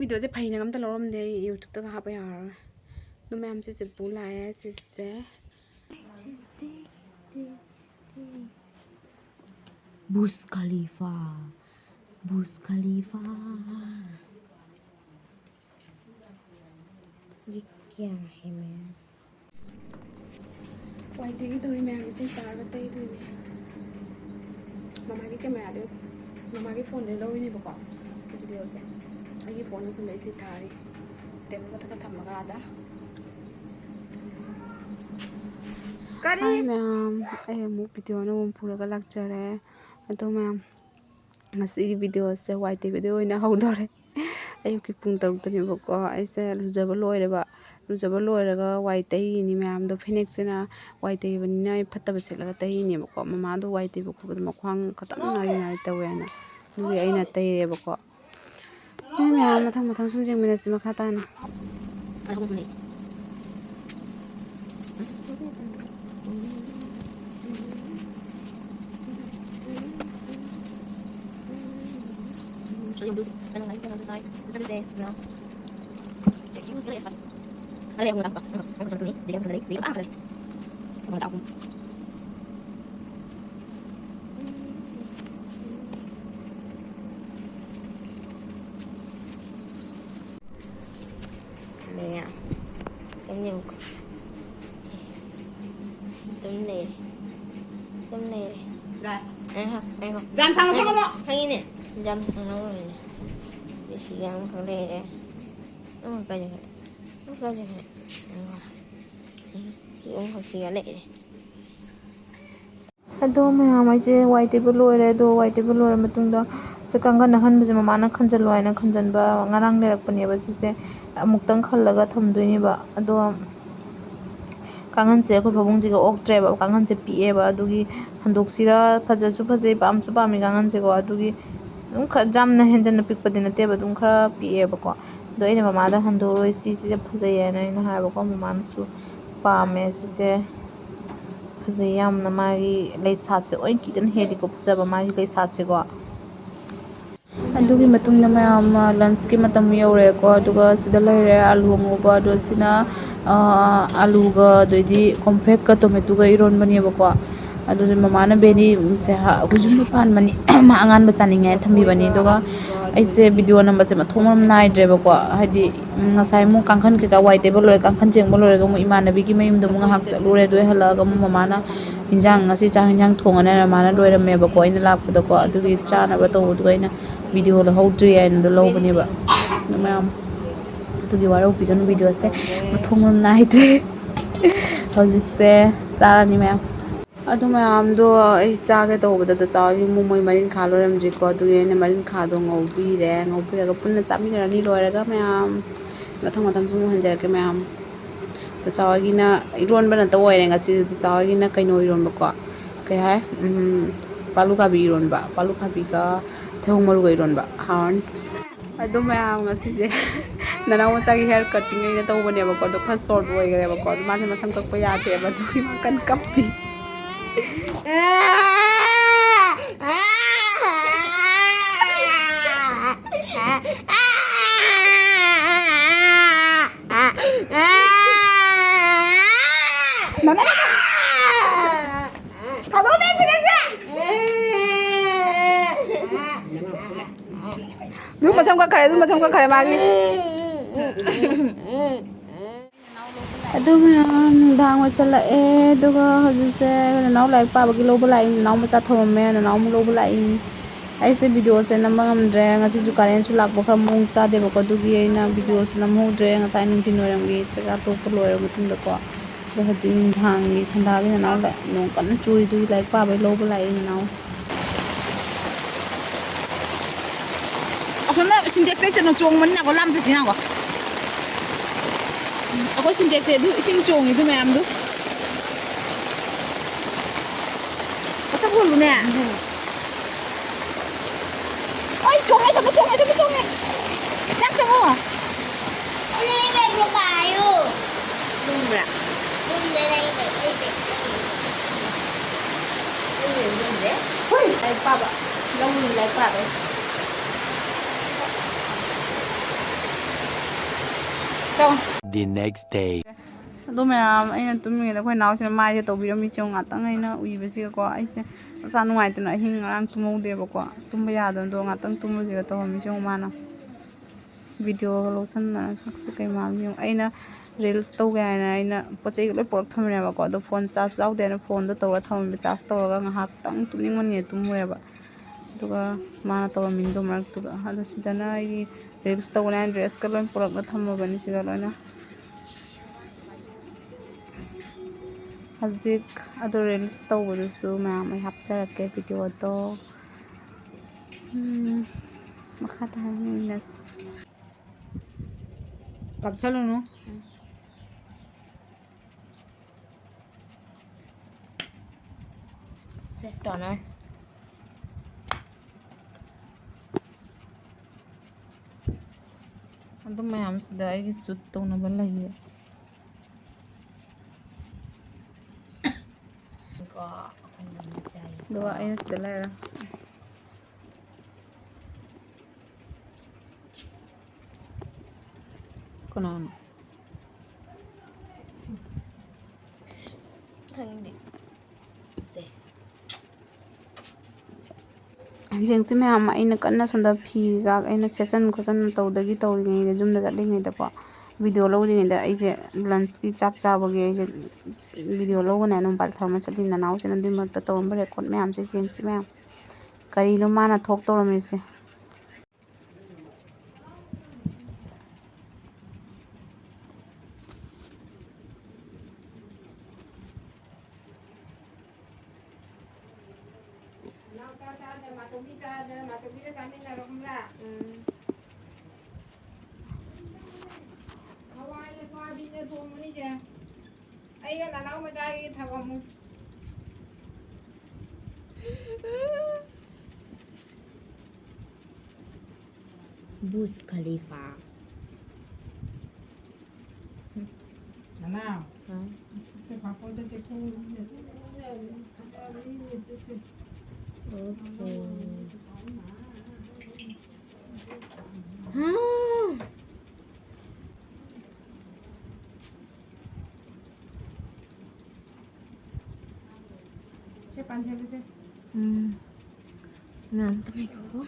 Video से fine हम लौरम दे YouTube तक हाँ यार तो मैम से बुला है जिससे बुर्ज खलीफा ये क्या है मैम वाई देगी थोड़ी मैम से तार बताई थोड़ी मम्मा की कैमरा दे मम्मा के फोन दे लो ही नहीं बको वीडियो से आई फोन से ले थारी टेबल पर थम्मगा आदा Hi ma'am, I am video no pura lecture. Ato ma'am, masih video se white video ina haudore. Ayo ki pung taruk tani boko. I say luzabalo ereba, luzabalo erega white ni ma'am do phoenix na white even na pata basila tahi ni boko. Mama do white boko but makwang katang na yun arita wena. Nuri ay na tahi boko. Hey ma'am, matang sunjing minas makata na. So yung blues, ano nga yung sa side, ito kasi, no? Yung sila yan. Ano yung usap ko? Ano ko tuloy? Bigyan ko tuloy? Bigyan ko tuloy? Ano sa ako? Ano nga? Ganyan ko. Tumne. Rồi. Ăn không? Dàn sang nó xong đó. Thằng này. Dàn sang nó rồi. Đi xì ăn không đây đấy. Nó coi gì vậy? Nó coi gì vậy? Đi uống không xì ăn lệ đấy. Ado maya mai je white table loire do white table loire matungda chakanga nahan bje mama na khanjal loi na khanjan ba ngarang lerak pani ba si je amuktang khallaga thamdoi ni ba ado kangan se ko babung ji ga oktre ba kangan se pi e ba adugi handok sira phaja su phaje pam su pam mi kangan se ko adugi dum kha jam na henjan na pik padina te ba dum khara pi e ba ko do ina mama da handoroi si si phaje ya na ha ba ko mama na su pame si je Zayam na magi late satse oin kidan heli ko puzaba magi late satse ko adugi matung na mayam lunch ki matam yore ko aduga sida laire alu ngoba do sina alu ga doidi complex ka tomato ga iron bani ba ko adu mama na beni se ha hujum pan mani ma angan ba chani ngai thambi bani doga aise video number se ma thomam nai dre ba ko hadi ngasai mu kangkhan ke ka white table loi kangkhan jeng bol loi ga mu imanabi ki mayum do mu hak chalure do hala ga mu mama na injang ngasi chang injang thongana na mana loi ram me ba ko ina lak da ko adugi chana ba to du ina video la hodri and lo bani ba ma'am adugi waro bidan video se ma thomam nai dre hojik se charani ma'am adu ma'am do ai chage to bada do chawi mu moi marin kha loram ji ko du ene marin kha do ngobi re ga punna chami ra ni loi ga ma'am mathang su hanjar ke ma'am to chawi na iron bana to oi nga si to chawi na kaino iron ba ko kai hai palu ka bi iron ba palu ka bi ka thong maru ga iron ba haun adu ma'am nga si je nana mo chagi hair cutting ina to bane ba ko do kha short oi ga ba ko ma se masam kak pa ya the ba do kan kappi Dulu macam kare magi. Aduh ma'am dang masala duga hajuse nau lai pa bagi lo bulai nau macha thom me nau mu lo bulai ai se video se namang dre ngasi ju karen chu lak bokha mung cha de bako dugi na video se nam ho dre ngai nin tin noram gi cha to ko lo mutung da ko do hajin thang gi sanda gi nau la no kan chui du lai pa bai lo bulai nau asana sintek te chano chong man na ko lam cha sina ko ako sintek te du sing chong itu ma'am du asa bolu ne oi chong ai sama chong dak chong ho Ini baik bayu. Bumra. Bunda lagi baik. Ini hoi lai pa ba long lai pa ba The next day. ꯑꯗꯣ ꯃꯌꯥꯝ ꯑꯩꯅ ꯇꯨꯝꯃꯤꯉꯩꯗ ꯑꯩꯈꯣꯏ ꯅꯥꯎꯁꯤꯅ ꯃꯥꯏꯁꯦ ꯇꯧꯕꯤꯔꯝꯃꯤꯁꯦ ꯉꯥꯛꯇꯪ ꯑꯩꯅ ꯎꯏꯕꯁꯤꯒꯀꯣ ꯑꯩꯁꯦ ꯃꯁꯥ ꯅꯨꯡꯉꯥꯏꯇꯅ ꯑꯍꯤꯡ ꯉꯔꯥꯡ ꯇꯨꯝꯍꯧꯗꯦꯕꯀꯣ ꯇꯨꯝꯕ ꯌꯥꯗꯅꯗꯣ ꯉꯥꯛꯇꯪ ꯇꯨꯝꯕꯁꯤꯒ ꯇꯧꯔꯝꯃꯤꯁꯦ ꯃꯥꯅ ꯚꯤꯗꯤꯑꯣꯒ ꯂꯧꯁꯟꯗꯅ ꯁꯛꯁꯦ ꯀꯩ ꯃꯥꯜꯂꯤ ꯑꯩꯅ ꯔꯤꯜꯁ ꯇꯧꯒꯦ ꯍꯥꯏꯅ ꯑꯩꯅ ꯄꯣꯠ ꯆꯩꯒ ꯂꯣꯏ ꯄꯨꯔꯛ ꯊꯝꯃꯤꯅꯦꯕꯀꯣ ꯑꯗꯣ ꯐꯣꯟ ꯆꯥꯔꯖ ꯌꯥꯎꯗꯦ ꯍꯥꯏꯅ ꯐꯣꯟꯗꯣ ꯇꯧꯔꯒ ꯊꯝꯃꯝꯃꯦ ꯆꯥꯔꯖ ꯇꯧꯔꯒ ꯉꯥꯏꯍꯥꯛꯇꯪ ꯇꯨꯝꯅꯤꯡꯃꯟꯉꯦ ꯇꯨꯝꯃꯨꯔꯦꯕ ꯑꯗꯨꯒ ꯃꯥꯅ ꯇꯧꯔꯝꯃꯤꯅꯤꯗꯣ ꯃꯔꯛꯇꯨꯗ ꯑꯗꯣ ꯁꯤꯗꯅ ꯑꯩꯒꯤ ꯔꯤꯜꯁ ꯇꯧꯒꯅꯤ ꯍꯥꯏꯅ ꯗ꯭ꯔꯦꯁꯀ ꯂꯣꯏ ꯄꯨꯔꯛꯅ ꯊꯝꯃꯕꯅꯤ ꯁꯤꯗ ꯂꯣꯏꯅ ꯍꯧꯖꯤꯛ ꯑꯗꯣ ꯔꯤꯜꯁ ꯇꯧꯕꯗꯨꯁꯨ ꯃꯌꯥꯝ ꯑꯩ ꯍꯥꯞꯆꯔꯛꯀꯦ ꯚꯤꯗꯤꯑꯣꯗꯣ ꯃꯈꯥ ꯇꯥꯅ ꯌꯦꯡꯃꯤꯟꯅꯁꯤ ꯀꯥꯞꯁꯜꯂꯨꯅꯨ Set toner. ꯑꯗꯨ ꯃꯌꯥꯝꯁꯤꯗ ꯑꯩꯒꯤ ꯁꯨꯠ ꯇꯧꯅꯕ ꯂꯩꯌꯦ ꯑꯗꯨꯒ ꯑꯩꯅ ꯁꯤꯗ ꯂꯩꯔꯦ ꯀꯅꯥꯅꯣ Thằng Se. ꯍꯧꯖꯤꯛꯁꯤ ꯃꯌꯥꯝ ꯑꯩꯅ ꯀꯟꯅ ꯁꯣꯝꯗ ꯐꯤꯒ ꯑꯩꯅ ꯁꯦꯠꯆꯟ ꯈꯣꯠꯆꯟ ꯇꯧꯔꯤꯉꯩꯗ ꯌꯨꯝꯗ ꯆꯠꯂꯤꯉꯩꯗꯀꯣ ꯚꯤꯗꯤꯑꯣ ꯂꯧꯔꯤꯉꯩꯗ ꯑꯩꯁꯦ ꯂꯟꯁꯀꯤ ꯆꯥꯛ ꯆꯥꯕꯒꯤ ꯑꯩꯁꯦ ꯚꯤꯗꯤꯑꯣ ꯂꯧꯒꯅꯦ ꯑꯗꯨꯝ ꯃꯣꯕꯥꯏꯜ ꯊꯝꯃ ꯆꯠꯂꯤ ꯅꯅꯥꯎꯁꯤꯅ ꯑꯗꯨꯏ ꯃꯔꯛꯇ ꯇꯧꯔꯝꯕ ꯔꯦꯀꯣꯔꯠ ꯃꯌꯥꯝꯁꯦ ꯌꯦꯡꯁꯤ ꯃꯌꯥꯝ ꯀꯔꯤꯅꯣ ꯃꯥꯅ ꯊꯣꯛ ꯇꯧꯔꯝꯃꯤꯁꯦ ꯑꯩꯒ ꯅꯅꯥꯎ ꯃꯆꯥꯒꯤ ꯊꯕꯛ ꯑꯃꯨꯛ Burj Khalifa. Nana. Huh? Okay. Huh? Nanti ko.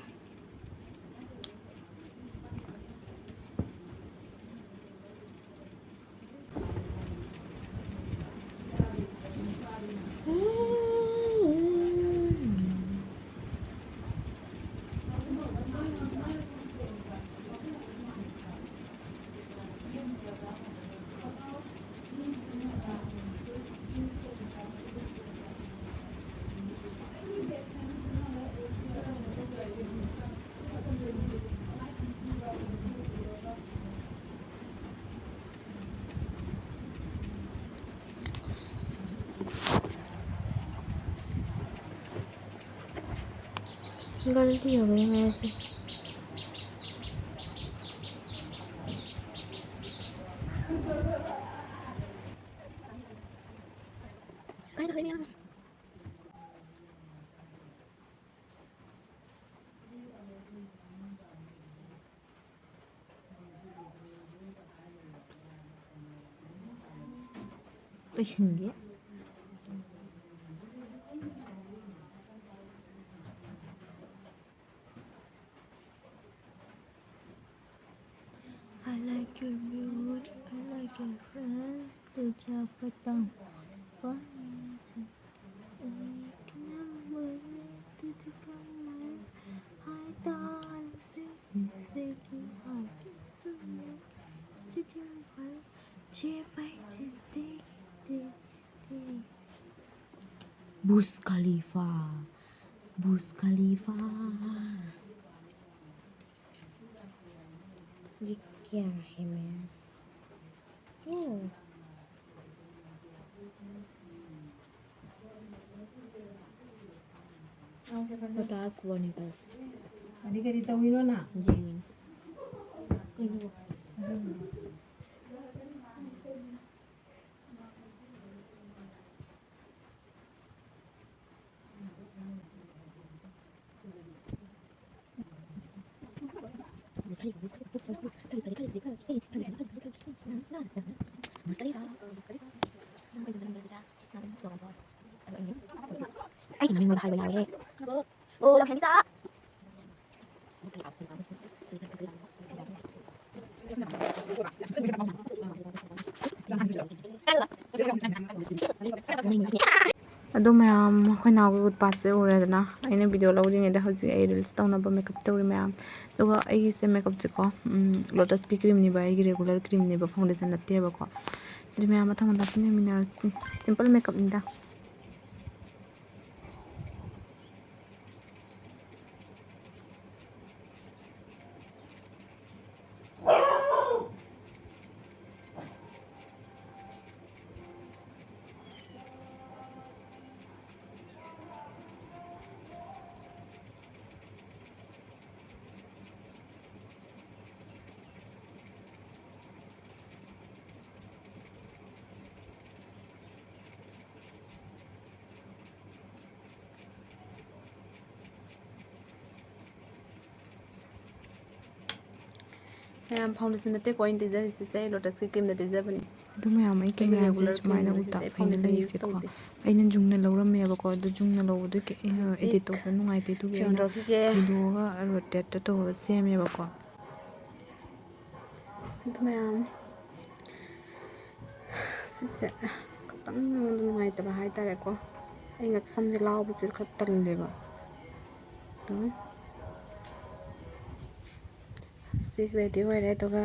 गलती हो गई मेरे से Ishinge I like your mood, I like your friends, तुझा पता funny से एक नंबर तुझे कमर हाय ताल से की हाथ सुनो तुझे भर जे बैठे देखते बुर्ज खलीफा ये क्या है मैं Khutause bonitas. Kari tawino na. Jin. 하이웨이 나오게. 오, 나 팬이다. ꯑꯗꯣ ꯃꯌꯥꯝ ꯑꯩꯈꯣꯏ ꯅꯥꯎꯒꯤ ꯎꯠꯄꯥꯠꯁꯦ ꯎꯔꯦꯗꯅ ꯑꯩꯅ ꯚꯤꯗꯤꯑꯣ ꯂꯧꯔꯤꯉꯩꯗ ꯍꯧꯖꯤꯛ ꯑꯩ ꯔꯤꯜꯁ ꯇꯧꯅꯕ ꯃꯦꯀꯞ ꯇꯧꯔꯤ ꯃꯌꯥꯝ ꯑꯗꯨꯒ ꯑꯩꯒꯤꯁꯦ ꯃꯦꯀꯞꯁꯦꯀꯣ ꯂꯣꯇꯁꯀꯤ ꯀ꯭ꯔꯤꯝꯅꯦꯕ ꯑꯩꯒꯤ ꯔꯦꯒꯨꯂꯔ ꯀ꯭ꯔꯤꯝꯅꯦꯕ ꯐꯥꯎꯟꯗꯦꯁꯟ ꯅꯠꯇꯦꯕꯀꯣ ꯑꯗꯨ ꯃꯌꯥꯝ ꯃꯊꯪ ꯃꯊꯪ ꯌꯦꯡꯃꯤꯟꯅꯔꯁꯤ ꯁꯤꯝꯄꯜ ꯃꯦꯀꯞꯅꯤꯗ ꯃꯌꯥꯝ ꯐꯥꯎꯟꯗꯦꯁꯟ ꯅꯠꯇꯦꯀꯣ ꯑꯩꯅ ꯇꯩꯖꯔꯤꯁꯤꯁꯦ ꯂꯣꯇꯁꯀꯤ ꯀ꯭ꯔꯤꯝꯗ ꯇꯩꯖꯕꯅꯤ ꯑꯗꯨ ꯃꯌꯥꯝ ꯑꯩ ꯀꯦꯃꯦꯔꯥꯁꯦ ꯁꯨꯃꯥꯏꯅ ꯎꯇꯥ ꯐꯩꯅ ꯂꯩꯔꯤꯁꯦꯀꯣ ꯑꯩꯅ ꯖꯨꯡꯅ ꯂꯧꯔꯝꯃꯦꯕꯀꯣ ꯑꯗꯨ ꯖꯨꯡꯅ ꯂꯧꯕꯗ ꯑꯦꯗꯤꯠ ꯇꯧꯕꯗ ꯅꯨꯡꯉꯥꯏꯇꯦ ꯑꯗꯨꯒꯤ ꯑꯩꯅ ꯊꯩꯗꯣꯛꯑꯒ ꯔꯣꯇꯦꯠꯇ ꯇꯧꯔꯒ ꯁꯦꯝꯃꯦꯕꯀꯣ ꯑꯗꯨ ꯃꯌꯥꯝ ꯁꯤꯁꯦ ꯈꯤꯇꯪ ꯅꯨꯡꯉꯥꯏꯇꯕ ꯍꯥꯏꯇꯥꯔꯦꯀꯣ ꯑꯩ ꯉꯛꯁꯝꯁꯦ ꯂꯥꯎꯕꯁꯦ ꯈꯔ ꯇꯜꯂꯦꯕ ꯑꯗꯨꯝ ꯁꯤ ꯔꯦꯗꯤ ꯑꯣꯏꯔꯦ ꯑꯗꯨꯒ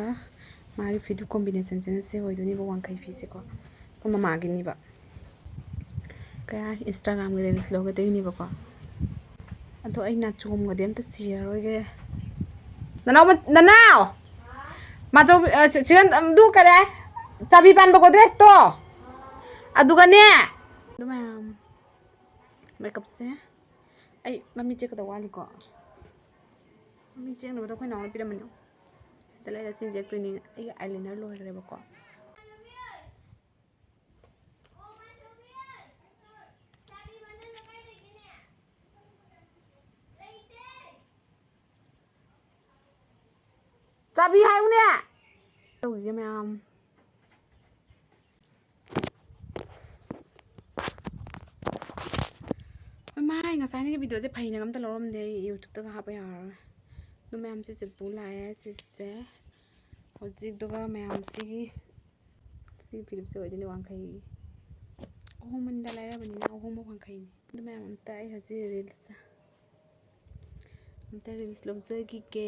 ꯃꯥꯒꯤ ꯐꯤꯗꯨ ꯀꯣꯝꯕꯤꯅꯦꯁꯟꯁꯤꯅ ꯁꯤ ꯑꯣꯏꯗꯣꯏꯅꯦꯕ ꯋꯥꯡꯈꯩ ꯐꯤꯁꯦꯀꯣ ꯑꯩꯈꯣꯏ ꯃꯃꯥꯒꯤꯅꯦꯕ ꯀꯌꯥ ꯏꯟꯁꯇꯥꯒ꯭ꯔꯥꯝꯒꯤ ꯔꯤꯜꯁ ꯂꯧꯒꯗꯣꯏꯅꯦꯕꯀꯣ ꯑꯗꯣ ꯑꯩ ꯅꯥꯆꯣꯝꯒꯗꯤ ꯑꯝꯇ ꯆꯤꯔꯔꯣꯏꯒꯦ ꯅꯅꯥꯎ ꯃꯥꯆꯧ ꯑꯗꯨ ꯀꯔꯤ ꯆꯥꯕꯤ ꯄꯥꯟꯕ ꯒꯣꯗ꯭ꯔꯦꯖꯇꯣ ꯑꯗꯨꯒꯅꯦ ꯑꯗꯨ ꯃꯌꯥꯝ ꯃꯦꯀꯞꯁꯦ ꯑꯩ ꯃꯃꯤꯠ ꯆꯦꯛꯀꯗꯧ ꯋꯥꯠꯂꯤꯀꯣ ꯃꯃꯤꯠ ꯆꯦꯛꯅꯕꯗꯣ ꯑꯩꯈꯣꯏ ꯅꯥꯎꯅ ꯄꯤꯔꯝꯕꯅꯤ ꯁꯤꯗ ꯂꯩꯔ ꯆꯦꯛꯇꯣꯏꯅꯤ ꯑꯩꯒꯤ ꯑꯥꯏꯂꯥꯏꯅꯔ ꯂꯣꯏꯈ꯭ꯔꯦꯕꯀꯣ ꯆꯥꯕꯤ ꯍꯥꯏꯌꯨꯅꯦ ꯇꯧꯔꯤꯁꯦ ꯃꯌꯥꯝ ꯍꯣꯏ ꯃꯥꯏ ꯉꯁꯥꯏꯅꯒꯤ ꯚꯤꯗꯤꯑꯣꯁꯦ ꯐꯩꯅ ꯑꯝꯇ ꯂꯧꯔꯝꯗꯦ ꯑꯩ ꯌꯨꯇ꯭ꯌꯨꯕꯇꯒ ꯍꯥꯞꯄ ꯌꯥꯔꯔꯣꯏ ꯑꯗꯨ ꯃꯌꯥꯝ ꯁꯤꯁꯦ ꯄꯨ ꯂꯥꯛꯑꯦ ꯁꯤꯁꯦ ꯍꯧꯖꯤꯛꯇꯨꯒ ꯃꯌꯥꯝꯁꯤꯒꯤ ꯁꯤꯒꯤ ꯐꯤꯂꯤꯞꯁꯦ ꯑꯣꯏꯗꯣꯏꯅꯤ ꯋꯥꯡꯈꯩ ꯑꯍꯣꯡꯕꯅꯤꯗ ꯂꯩꯔꯕꯅꯤꯅ ꯑꯍꯣꯡꯕ ꯋꯥꯡꯈꯩꯅꯤ ꯑꯗꯨ ꯃꯌꯥꯝ ꯑꯝꯇ ꯑꯩ ꯍꯧꯖꯤꯛ ꯔꯤꯜꯁ ꯂꯧꯖꯈꯤꯒꯦ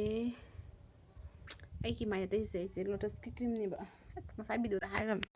ꯑꯩꯒꯤ ꯃꯥꯏ ꯑꯇꯩꯁꯦ ꯑꯩꯁꯦ ꯂꯣꯇꯁꯀꯤ ꯀ꯭ꯔꯤꯝꯅꯦꯕ ꯑꯁ ꯉꯁꯥꯏ ꯚꯤꯗꯤꯑꯣꯗ ꯍꯥꯏꯈ꯭ꯔꯕꯅꯤ